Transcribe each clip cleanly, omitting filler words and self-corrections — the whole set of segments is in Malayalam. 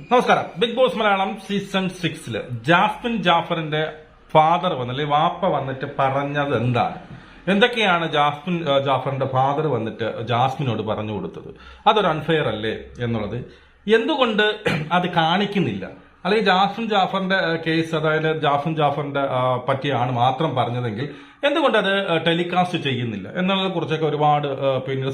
നമസ്കാരം. Bigg Boss Malayalam season 6 Jasmin ജാഫറിന്റെ ഫാദർ വന്നല്ലേ വാപ്പ വന്നിട്ട് പറഞ്ഞത് എന്താണ്, എന്തൊക്കെയാണ് ജാസ്മിൻ ജാഫറിന്റെ ഫാദർ വന്നിട്ട് ജാസ്മിനോട് പറഞ്ഞു കൊടുത്തത്? അതൊരു അൺഫെയർ അല്ലേ എന്നുള്ളത് എന്തുകൊണ്ട് അത് കാണിക്കുന്നില്ല? അല്ലെങ്കിൽ ജാസ്മിൻ ജാഫറിന്റെ കേസ്, അതായത് ജാസ്മിൻ ജാഫറിന്റെ പറ്റിയാണ് മാത്രം പറഞ്ഞതെങ്കിൽ എന്തുകൊണ്ട് അത് ടെലികാസ്റ്റ് ചെയ്യുന്നില്ല എന്നുള്ളതിനെ കുറിച്ചൊക്കെ ഒരുപാട്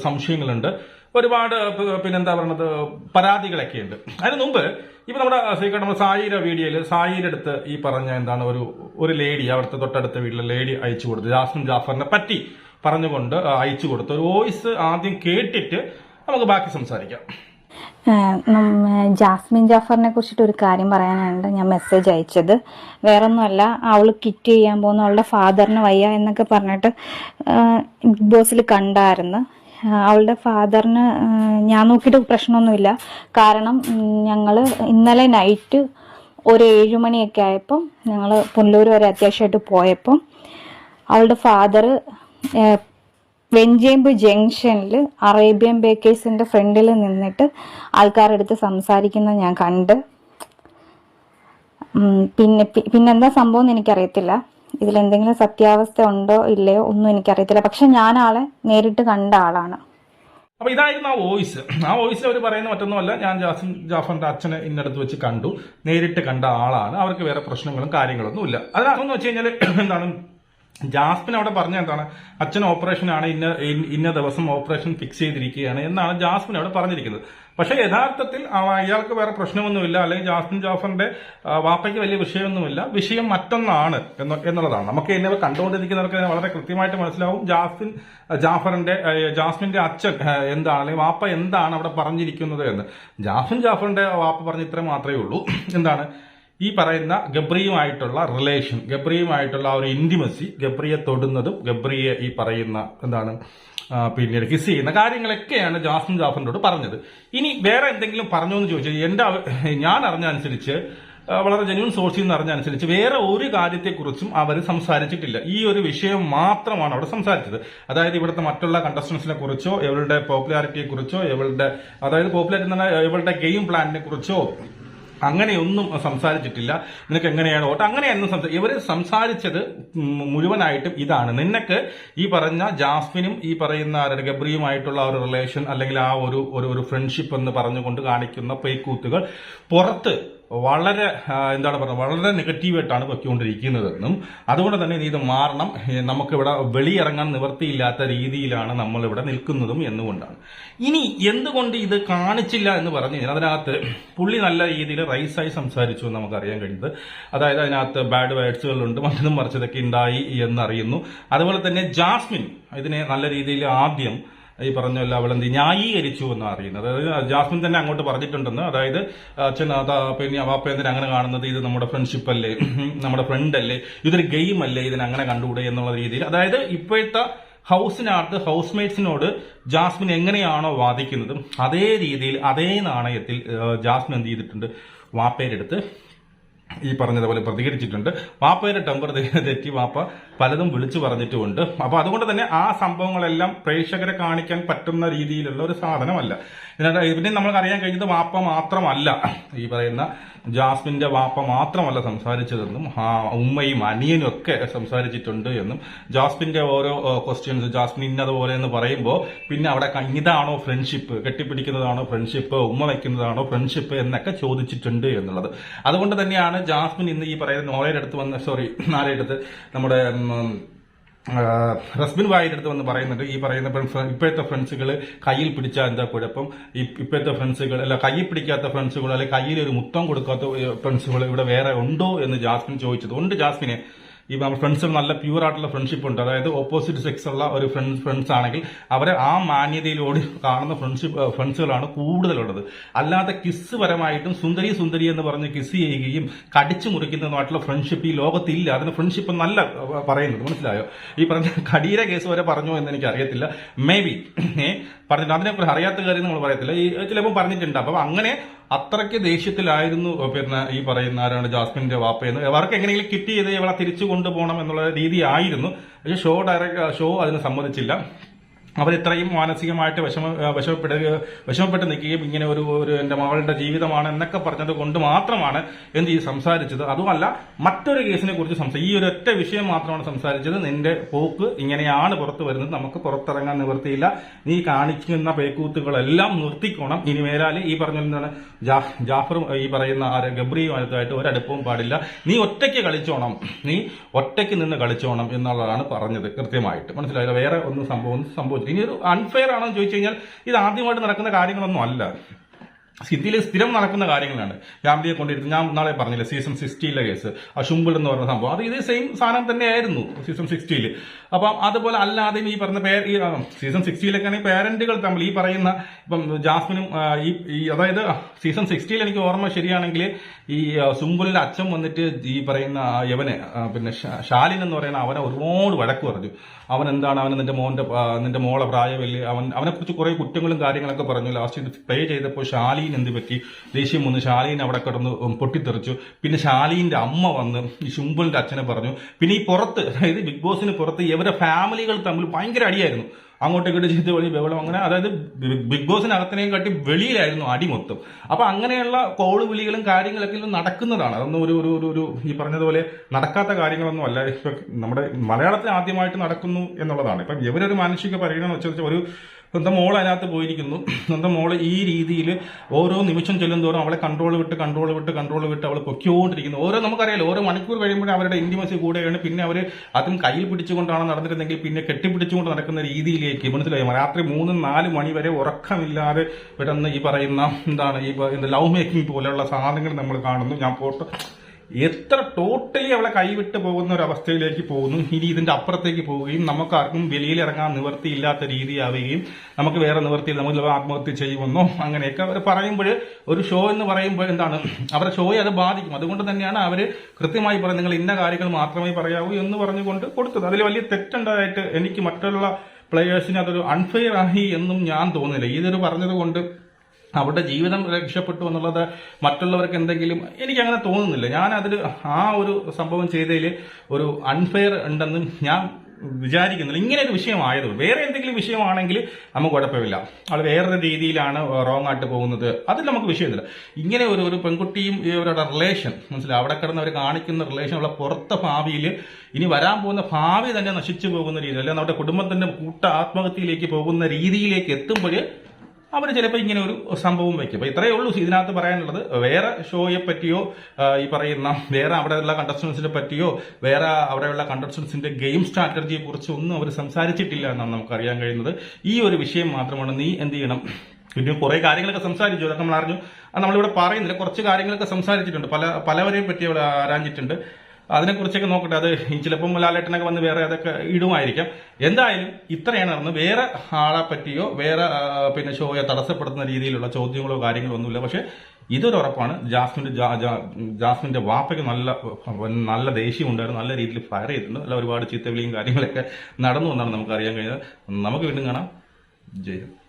സംശയങ്ങളുണ്ട്, ഒരുപാട് പിന്നെന്താ പറയുന്നത് പരാതികളൊക്കെ ഉണ്ട്. അതിന് മുമ്പ് ഇപ്പൊ നമ്മുടെ സായിയുടെ വീഡിയോയിൽ സായിയുടെ അടുത്ത് ഈ പറഞ്ഞ എന്താണ് ഒരു ലേഡി, അവിടുത്തെ തൊട്ടടുത്ത വീട്ടിലെ ലേഡി അയച്ചു കൊടുത്തു, ജാസ്മിൻ ജാഫറിനെ പറ്റി പറഞ്ഞുകൊണ്ട് അയച്ചു കൊടുത്തു. ഒരു വോയിസ് ആദ്യം കേട്ടിട്ട് നമുക്ക് ബാക്കി സംസാരിക്കാം. ജാസ്മിൻ ജാഫറിനെ കുറിച്ചിട്ട് ഒരു കാര്യം പറയാനുണ്ട്. ഞാൻ മെസ്സേജ് അയച്ചത് വേറൊന്നുമല്ല, അവൾ കിറ്റ് ചെയ്യാൻ പോകുന്ന അവളുടെ ഫാദറിന് വയ്യ എന്നൊക്കെ പറഞ്ഞിട്ട് ബിഗ് ബോസിൽ കണ്ടായിരുന്നു. അവളുടെ ഫാദറിന് ഞാൻ നോക്കിയിട്ട് പ്രശ്നമൊന്നുമില്ല. കാരണം ഞങ്ങൾ ഇന്നലെ നൈറ്റ് ഒരു 7 മണിയൊക്കെ ആയപ്പം ഞങ്ങൾ പുനലൂർ വരെ അത്യാവശ്യമായിട്ട് പോയപ്പം അവളുടെ ഫാദർ വെഞ്ചേമ്പ് ജംഗ്ഷനിൽ അറേബ്യൻ ബേക്കേഴ്സിന്റെ ഫ്രണ്ടിൽ നിന്നിട്ട് ആൾക്കാരുടെ അടുത്ത് സംസാരിക്കുന്നത് ഞാൻ കണ്ട്. പിന്നെന്താ സംഭവം എന്ന് എനിക്കറിയത്തില്ല. ഇതിലെന്തെങ്കിലും സത്യാവസ്ഥ ഉണ്ടോ ഇല്ലയോ ഒന്നും എനിക്കറിയത്തില്ല. പക്ഷെ ഞാൻ ആളെ നേരിട്ട് കണ്ട ആളാണ്. അപ്പൊ ഇതായിരുന്നു ആ വോയിസ് അവർ പറയുന്ന മറ്റൊന്നുമല്ല, ഞാൻ ജാസ്മിൻ ജാഫറിന്റെ അച്ഛനെ ഇന്നടുത്ത് വെച്ച് കണ്ടു, നേരിട്ട് കണ്ട ആളാണ്, അവർക്ക് വേറെ പ്രശ്നങ്ങളും കാര്യങ്ങളൊന്നും ഇല്ല. അതിനകത്തെന്ന് വെച്ച് കഴിഞ്ഞാൽ എന്താണ്, ജാസ്മിൻ അവിടെ പറഞ്ഞ എന്താണ്, അച്ഛൻ ഓപ്പറേഷൻ ആണ്, ഇന്ന ദിവസം ഓപ്പറേഷൻ ഫിക്സ് ചെയ്തിരിക്കുകയാണ് എന്നാണ് ജാസ്മിൻ അവിടെ പറഞ്ഞിരിക്കുന്നത്. പക്ഷെ യഥാർത്ഥത്തിൽ അയാൾക്ക് വേറെ പ്രശ്നമൊന്നുമില്ല, അല്ലെങ്കിൽ ജാസ്മിൻ ജാഫറിന്റെ വാപ്പയ്ക്ക് വലിയ വിഷയമൊന്നുമില്ല, വിഷയം മറ്റൊന്നാണ് എന്നുള്ളതാണ്. നമുക്ക് എന്നെ കണ്ടുകൊണ്ടിരിക്കുന്നവർക്ക് വളരെ കൃത്യമായിട്ട് മനസ്സിലാവും ജാസ്മിന്റെ അച്ഛൻ എന്താണ്, അല്ലെങ്കിൽ വാപ്പ എന്താണ് അവിടെ പറഞ്ഞിരിക്കുന്നത് എന്ന്. ജാസ്മിൻ ജാഫറിന്റെ വാപ്പ പറഞ്ഞ ഇത്ര മാത്രമേ ഉള്ളൂ, എന്താണ് ഈ പറയുന്ന ഗബ്രിയുമായിട്ടുള്ള റിലേഷൻ, ഗബ്രിയുമായിട്ടുള്ള ആ ഒരു ഇന്റിമസി, ഗബ്രിയെ തൊടുന്നതും ഗബ്രിയെ ഈ പറയുന്ന എന്താണ് പിന്നീട് കിസ് ചെയ്യുന്ന കാര്യങ്ങളൊക്കെയാണ് ജാസ്മിൻ ജാഫറിനോട് പറഞ്ഞത്. ഇനി വേറെ എന്തെങ്കിലും പറഞ്ഞോ എന്ന് ചോദിച്ചാൽ ഞാൻ അറിഞ്ഞ അനുസരിച്ച്, വളരെ ജെന്യൂൻ സോഴ്സിൽ നിന്ന് അറിഞ്ഞ അനുസരിച്ച് വേറെ ഒരു കാര്യത്തെക്കുറിച്ചും അവർ സംസാരിച്ചിട്ടില്ല. ഈ ഒരു വിഷയം മാത്രമാണ് അവിടെ സംസാരിച്ചത്. അതായത് ഇവിടുത്തെ മറ്റുള്ള കണ്ടസ്റ്റൻസിനെ കുറിച്ചോ, ഇവളുടെ പോപ്പുലാരിറ്റിയെ കുറിച്ചോ, അതായത് പോപ്പുലാരിറ്റി എന്ന് പറഞ്ഞാൽ ഇവളുടെ ഗെയിം പ്ലാനിനെ കുറിച്ചോ അങ്ങനെയൊന്നും സംസാരിച്ചിട്ടില്ല. നിനക്ക് എങ്ങനെയാണ് വോട്ട്, അങ്ങനെയൊന്നും ഇവർ സംസാരിച്ചത് മുഴുവനായിട്ടും ഇതാണ്, നിനക്ക് ഈ പറഞ്ഞ ജാസ്മിനും ഈ പറയുന്ന ഗബ്രിയുമായിട്ടുള്ള ഒരു റിലേഷൻ, അല്ലെങ്കിൽ ആ ഒരു ഫ്രണ്ട്ഷിപ്പ് എന്ന് പറഞ്ഞുകൊണ്ട് കാണിക്കുന്ന പേക്കൂത്തുകൾ പുറത്ത് വളരെ എന്താണ് പറയുക, വളരെ നെഗറ്റീവായിട്ടാണ് പൊയ്ക്കൊണ്ടിരിക്കുന്നതെന്നും അതുകൊണ്ട് തന്നെ ഇത് മാറണം, നമുക്കിവിടെ വെളിയിറങ്ങാൻ നിവൃത്തിയില്ലാത്ത രീതിയിലാണ് നമ്മളിവിടെ നിൽക്കുന്നതും എന്നുകൊണ്ടാണ്. ഇനി എന്തുകൊണ്ട് ഇത് കാണിച്ചില്ല എന്ന് പറഞ്ഞു കഴിഞ്ഞാൽ, അതിനകത്ത് പുള്ളി നല്ല രീതിയിൽ റൈസായി സംസാരിച്ചു എന്ന് നമുക്കറിയാൻ കഴിയുന്നത്. അതായത് അതിനകത്ത് ബാഡ് വേർഡ്സുകളുണ്ട്, മറ്റതും മറിച്ചതൊക്കെ ഉണ്ടായി എന്നറിയുന്നു. അതുപോലെ തന്നെ ജാസ്മിൻ ഇതിനെ നല്ല രീതിയിൽ ആദ്യം ഈ പറഞ്ഞല്ല അവളെന്ത് ന്യായീകരിച്ചു എന്നാണ് അറിയുന്നത്. അതായത് ജാസ്മിൻ തന്നെ അങ്ങോട്ട് പറഞ്ഞിട്ടുണ്ടെന്ന്, അതായത് അച്ഛൻ പിന്നെ വാപ്പേന്ദ്രൻ അങ്ങനെ കാണുന്നത് ഇത് നമ്മുടെ ഫ്രണ്ട്ഷിപ്പ് അല്ലേ, നമ്മുടെ ഫ്രണ്ട് അല്ലേ, ഇതൊരു ഗെയിം അല്ലേ, ഇതിനങ്ങനെ കണ്ടുകൂടെ എന്നുള്ള രീതിയിൽ. അതായത് ഇപ്പോഴത്തെ ഹൗസിനകത്ത് ഹൗസ്മേറ്റ്സിനോട് ജാസ്മിൻ എങ്ങനെയാണോ വാദിക്കുന്നത് അതേ രീതിയിൽ, അതേ നാണയത്തിൽ ജാസ്മിൻ എന്ത് ചെയ്തിട്ടുണ്ട്, വാപ്പേരെടുത്ത് ഈ പറഞ്ഞതുപോലെ പ്രതികരിച്ചിട്ടുണ്ട്. വാപ്പയുടെ ടെമ്പർ തെറ്റി വാപ്പ പലതും വിളിച്ചു പറഞ്ഞിട്ടുമുണ്ട്. അപ്പൊ അതുകൊണ്ട് തന്നെ ആ സംഭവങ്ങളെല്ലാം പ്രേക്ഷകരെ കാണിക്കാൻ പറ്റുന്ന രീതിയിലുള്ള ഒരു സാധനമല്ല. പിന്നെ നമ്മൾക്ക് അറിയാൻ കഴിഞ്ഞത് വാപ്പ മാത്രമല്ല, ഈ പറയുന്ന ജാസ്മിന്റെ വാപ്പ മാത്രമല്ല സംസാരിച്ചതെന്നും ഉമ്മയും അനിയനും ഒക്കെ സംസാരിച്ചിട്ടുണ്ട് എന്നും, ജാസ്മിന്റെ ഓരോ ക്വസ്റ്റ്യൻസ് ജാസ്മിൻ ഇന്നതുപോലെ എന്ന് പറയുമ്പോൾ പിന്നെ അവിടെ ഇതാണോ ഫ്രണ്ട്ഷിപ്പ്, കെട്ടിപ്പിടിക്കുന്നതാണോ ഫ്രണ്ട്ഷിപ്പ്, ഉമ്മ വയ്ക്കുന്നതാണോ ഫ്രണ്ട്ഷിപ്പ് എന്നൊക്കെ ചോദിച്ചിട്ടുണ്ട് എന്നുള്ളത്. അതുകൊണ്ട് തന്നെയാണ് ജാസ്മിൻ ഇന്ന് ഈ പറയുന്ന നോളയുടെ അടുത്ത് നമ്മുടെ റസ്ബിൻ വായുടെ അടുത്ത് വന്ന് പറയുന്നുണ്ട്, ഈ പറയുന്ന ഇപ്പോഴത്തെ ഫ്രണ്ട്സുകൾ കയ്യിൽ പിടിച്ചാൽ എന്താ കുഴപ്പം, ഇപ്പോഴത്തെ ഫ്രണ്ട്സുകൾ അല്ല കയ്യിൽ പിടിക്കാത്ത ഫ്രണ്ട്സുകൾ, അല്ലെങ്കിൽ കയ്യിൽ ഒരു മുത്തം കൊടുക്കാത്ത ഫ്രണ്ട്സുകൾ ഇവിടെ വേറെ ഉണ്ടോ എന്ന് ജാസ്മിൻ ചോദിച്ചത്. ഉണ്ട് ജാസ്മിനെ, ഈ ഫ്രണ്ട്സുകൾ നല്ല പ്യൂർ ആയിട്ടുള്ള ഫ്രണ്ട്ഷിപ്പ് ഉണ്ട്. അതായത് ഓപ്പോസിറ്റ് സെക്സ് ഉള്ള ഒരു ഫ്രണ്ട്സ് ആണെങ്കിൽ അവരെ ആ മാന്യതയിലോട് കാണുന്ന ഫ്രണ്ട്സുകളാണ് കൂടുതലുള്ളത്. അല്ലാതെ കിസ് പരമായിട്ടും സുന്ദരി എന്ന് പറഞ്ഞ് കിസ് ചെയ്യുകയും കടിച്ചു മുറിക്കുന്നതുമായിട്ടുള്ള ഫ്രണ്ട്ഷിപ്പ് ഈ ലോകത്തില്ല. അതിന് ഫ്രണ്ട്ഷിപ്പ് നല്ല പറയുന്നത്, മനസ്സിലായോ? ഈ പറഞ്ഞ കടീര കേസ് വരെ പറഞ്ഞോ എന്ന് എനിക്ക് അറിയത്തില്ല, മേ ബി പറഞ്ഞിട്ട് അതിനെക്കുറിച്ച് അറിയാത്ത കാര്യം നമ്മൾ പറയത്തില്ല, ഈ ചിലപ്പോൾ പറഞ്ഞിട്ടുണ്ട്. അപ്പം അങ്ങനെ അത്രയ്ക്ക് ദേഷ്യത്തിലായിരുന്നു പിന്നെ ഈ പറയുന്ന ആരാണ് ജാസ്മിന്റെ വാപ്പയെന്ന്. അവർക്ക് എങ്ങനെയെങ്കിലും കിറ്റ് ചെയ്ത് ഇവളെ തിരിച്ചു കൊണ്ടുപോകണം എന്നുള്ള രീതി ആയിരുന്നു. പക്ഷേ ഷോ അതിന് സമ്മതിച്ചില്ല. അവരിത്രയും മാനസികമായിട്ട് വിഷമപ്പെട്ട് നിൽക്കുകയും ഇങ്ങനെ ഒരു എന്റെ മകളുടെ ജീവിതമാണ് എന്നൊക്കെ പറഞ്ഞത് കൊണ്ട് മാത്രമാണ് എന്ത് ഈ സംസാരിച്ചത്. അതുമല്ല മറ്റൊരു കേസിനെ കുറിച്ച് ഈ ഒരു ഒറ്റ വിഷയം മാത്രമാണ് സംസാരിച്ചത്. നിന്റെ പോക്ക് ഇങ്ങനെയാണ് പുറത്തു വരുന്നത്, നമുക്ക് പുറത്തിറങ്ങാൻ നിവൃത്തിയില്ല, നീ കാണിക്കുന്ന പേക്കൂത്തുകളെല്ലാം നിർത്തിക്കോണം, ഇനി മേലാൽ ഈ പറഞ്ഞ എന്താണ് ജാഫറും ഈ പറയുന്ന ഗബ്രിയുമായിട്ട് ഒരടുപ്പവും പാടില്ല, നീ ഒറ്റയ്ക്ക് കളിച്ചോണം, നീ ഒറ്റയ്ക്ക് നിന്ന് കളിച്ചോണം എന്നുള്ളതാണ് പറഞ്ഞത് കൃത്യമായിട്ട്. മനസ്സിലായില്ല, വേറെ ഒന്നും സംഭവിച്ചു. ഇനി ഒരു അൺഫെയർ ആണെന്ന് ചോദിച്ചു കഴിഞ്ഞാൽ ഇത് ആദ്യമായിട്ട് നടക്കുന്ന കാര്യങ്ങളൊന്നും അല്ല, സിറ്റിയിൽ സ്ഥിരം നടക്കുന്ന കാര്യങ്ങളാണ്. ഫാമിലിയെ കൊണ്ടിരുന്നു, ഞാൻ നാളെ പറഞ്ഞില്ല സീസൺ 60 കേസ്, ആ ഷുംബിൾ എന്ന് പറഞ്ഞ സംഭവം, അത് ഇതേ സെയിം സാധനം തന്നെയായിരുന്നു സീസൺ 60. അപ്പം അതുപോലെ അല്ലാതെ ഈ പറഞ്ഞ സീസൺ 60 പേരന്റുകൾ തമ്മിൽ ഈ പറയുന്ന ഇപ്പം ജാസ്മിനും അതായത് സീസൺ 60 എനിക്ക് ഓർമ്മ ശരിയാണെങ്കിൽ ഈ സുംബുലിന്റെ അച്ഛൻ വന്നിട്ട് ഈ പറയുന്ന യവനെ പിന്നെ ഷാലിൻ എന്ന് പറയുന്ന അവനെ ഒരുപാട് വഴക്ക് പറഞ്ഞു. അവൻ എന്താണ്, അവൻ നിന്റെ മോളെ പ്രായമല്ലേ, അവനെ കുറിച്ച് കുറെ കുറ്റങ്ങളും കാര്യങ്ങളൊക്കെ പറഞ്ഞു. ലാസ്റ്റ് ഇത് പ്ലേ ചെയ്തപ്പോൾ ഷാലീൻ എന്ത് പറ്റി, ദേഷ്യം വന്ന് ഷാലീൻ അവിടെ കിടന്ന് പൊട്ടിത്തെറിച്ചു. പിന്നെ ഷാലീന്റെ അമ്മ വന്ന് ഈ ശുംബുലിന്റെ അച്ഛനെ പറഞ്ഞു. പിന്നെ ഈ പുറത്ത്, അതായത് ബിഗ് ബോസിന് പുറത്ത് ഇവരുടെ ഫാമിലികൾ തമ്മിൽ ഭയങ്കര അടിയായിരുന്നു, അങ്ങോട്ട് ഇങ്ങോട്ട് ചെയ്ത് വെളി ബഹളം, അങ്ങനെ അതായത് ബിഗ് ബോസിനകത്തിനെയും കാട്ടി വെളിയിലായിരുന്നു അടി മൊത്തം. അപ്പൊ അങ്ങനെയുള്ള കോള് വിളികളും കാര്യങ്ങളൊക്കെ നടക്കുന്നതാണ്. അതൊന്നും ഒരു ഈ പറഞ്ഞതുപോലെ നടക്കാത്ത കാര്യങ്ങളൊന്നും അല്ല. ഇപ്പൊ നമ്മുടെ മലയാളത്തിൽ ആദ്യമായിട്ട് നടക്കുന്നു എന്നുള്ളതാണ്. ഇപ്പൊ ഇവരൊരു മാനുഷിക പരിഗണന വെച്ചാൽ ഒരു സ്വന്തം മോൾ അതിനകത്ത് പോയിരിക്കുന്നു, സ്വന്തം മോള് ഈ രീതിയിൽ ഓരോ നിമിഷം ചെല്ലുന്തോറും അവളെ കൺട്രോൾ വിട്ട് അവൾ പൊക്കിക്കൊണ്ടിരിക്കുന്നു. നമുക്കറിയാലോ, ഓരോ മണിക്കൂർ കഴിയുമ്പോഴേ അവരുടെ ഇന്റിമസി കൂടുകയാണ്. പിന്നെ അവർ അതും കയ്യിൽ പിടിച്ചുകൊണ്ടാണ് നടന്നിരുന്നെങ്കിൽ പിന്നെ കെട്ടിപ്പിടിച്ചുകൊണ്ട് നടക്കുന്ന രീതിയിലേക്ക്, മനസ്സിലായി, രാത്രി 3-4 മണി വരെ ഉറക്കമില്ലാതെ വിടുന്ന ഈ പറയുന്ന എന്താണ് ലവ് മേക്കിംഗ് പോലെയുള്ള സാധനങ്ങൾ നമ്മൾ കാണുന്നു. ഞാൻ എത്ര ടോട്ടലി അവളെ കൈവിട്ട് പോകുന്ന ഒരു അവസ്ഥയിലേക്ക് പോകുന്നു. ഇനി ഇതിന്റെ അപ്പുറത്തേക്ക് പോവുകയും നമുക്കാർക്കും വെളിയിലിറങ്ങാൻ നിവൃത്തിയില്ലാത്ത രീതിയാവുകയും നമുക്ക് വേറെ നിവൃത്തിയിൽ നമ്മൾ ആത്മഹത്യ ചെയ്യുമെന്നോ അങ്ങനെയൊക്കെ അവർ പറയുമ്പോൾ, ഒരു ഷോ എന്ന് പറയുമ്പോൾ എന്താണ് അവരുടെ ഷോയെ അത് ബാധിക്കും. അതുകൊണ്ട് തന്നെയാണ് അവർ കൃത്യമായി പറയുന്നത് നിങ്ങൾ ഇന്ന കാര്യങ്ങൾ മാത്രമേ പറയാവൂ എന്ന് പറഞ്ഞുകൊണ്ട് കൊടുത്തത്. അതിൽ വലിയ തെറ്റുണ്ടായിട്ട് എനിക്ക് മറ്റുള്ള പ്ലേയേഴ്സിന് അതൊരു അൺഫെയർ ആയി എന്നും ഞാൻ തോന്നുന്നില്ല. ഇതൊരു പറഞ്ഞത് കൊണ്ട് അവരുടെ ജീവിതം രക്ഷപ്പെട്ടു എന്നുള്ളത് മറ്റുള്ളവർക്ക് എന്തെങ്കിലും എനിക്ക് അങ്ങനെ തോന്നുന്നില്ല. ഞാൻ അതിൽ ആ ഒരു സംഭവം ചെയ്തതിൽ ഒരു അൺഫെയർ ഉണ്ടെന്നും ഞാൻ വിചാരിക്കുന്നില്ല. ഇങ്ങനെ ഒരു വിഷയമായതുകൊണ്ട് വേറെ എന്തെങ്കിലും വിഷയമാണെങ്കിൽ നമുക്ക് കുഴപ്പമില്ല, അത് വേറൊരു രീതിയിലാണ് റോങ് ആയിട്ട് പോകുന്നത്, അതിൽ നമുക്ക് വിഷയമില്ല. ഇങ്ങനെ ഒരു പെൺകുട്ടിയും ഇവരുടെ റിലേഷൻ, മനസ്സിലായി, അവിടെ കിടന്ന് അവർ കാണിക്കുന്ന റിലേഷൻ ഉള്ള പുറത്തെ ഭാവിയിൽ ഇനി വരാൻ പോകുന്ന ഭാവി തന്നെ നശിച്ചു പോകുന്ന രീതിയിൽ, അല്ലെങ്കിൽ നമ്മുടെ കുടുംബത്തിന്റെ കൂട്ട ആത്മഹത്യയിലേക്ക് പോകുന്ന രീതിയിലേക്ക് എത്തുമ്പോൾ അവർ ചിലപ്പോൾ ഇങ്ങനെ ഒരു സംഭവം വയ്ക്കും. അപ്പൊ ഇത്രയേ ഉള്ളൂ ഇതിനകത്ത് പറയാനുള്ളത്. വേറെ ഷോയെ പറ്റിയോ ഈ പറയുന്ന വേറെ അവിടെയുള്ള കണ്ടസ്റ്റൻസിനെ പറ്റിയോ വേറെ അവിടെയുള്ള കണ്ടസ്റ്റൻസിന്റെ ഗെയിം സ്ട്രാറ്റജിയെ കുറിച്ച് ഒന്നും അവർ സംസാരിച്ചിട്ടില്ല എന്നാണ് നമുക്ക് അറിയാൻ കഴിയുന്നത്. ഈ ഒരു വിഷയം മാത്രമാണ്. നീ എന്ത് ചെയ്യണം, പിന്നെ കുറെ കാര്യങ്ങളൊക്കെ സംസാരിച്ചു, അതൊക്കെ നമ്മൾ അറിഞ്ഞു, അത് നമ്മളിവിടെ പറയുന്നില്ല. കുറച്ച് കാര്യങ്ങളൊക്കെ സംസാരിച്ചിട്ടുണ്ട്, പലവരെയും പറ്റി അവിടെ ആരാഞ്ഞിട്ടുണ്ട്. അതിനെക്കുറിച്ചൊക്കെ നോക്കട്ടെ, അത് ചിലപ്പം ലാലേട്ടനൊക്കെ വന്ന് വേറെ അതൊക്കെ ഇടുമായിരിക്കാം. എന്തായാലും ഇത്രയാണ് നടന്നത്. വേറെ ആളെ പറ്റിയോ വേറെ പിന്നെ ഷോയെ തടസ്സപ്പെടുത്തുന്ന രീതിയിലുള്ള ചോദ്യങ്ങളോ കാര്യങ്ങളോ ഒന്നുമില്ല. പക്ഷെ ഇതൊരു ഉറപ്പാണ്, ജാസ്മിന്റെ വാപ്പയ്ക്ക് നല്ല ദേഷ്യം ഉണ്ടായിരുന്നു, നല്ല രീതിയിൽ ഫയർ ചെയ്തിട്ടുണ്ട്, നല്ല ഒരുപാട് ചീത്തവിളിയും കാര്യങ്ങളൊക്കെ നടന്നു എന്നാണ് നമുക്ക് അറിയാൻ കഴിയുന്നത്. നമുക്ക് വീണ്ടും കാണാം. ജയ് ഹിന്ദ്.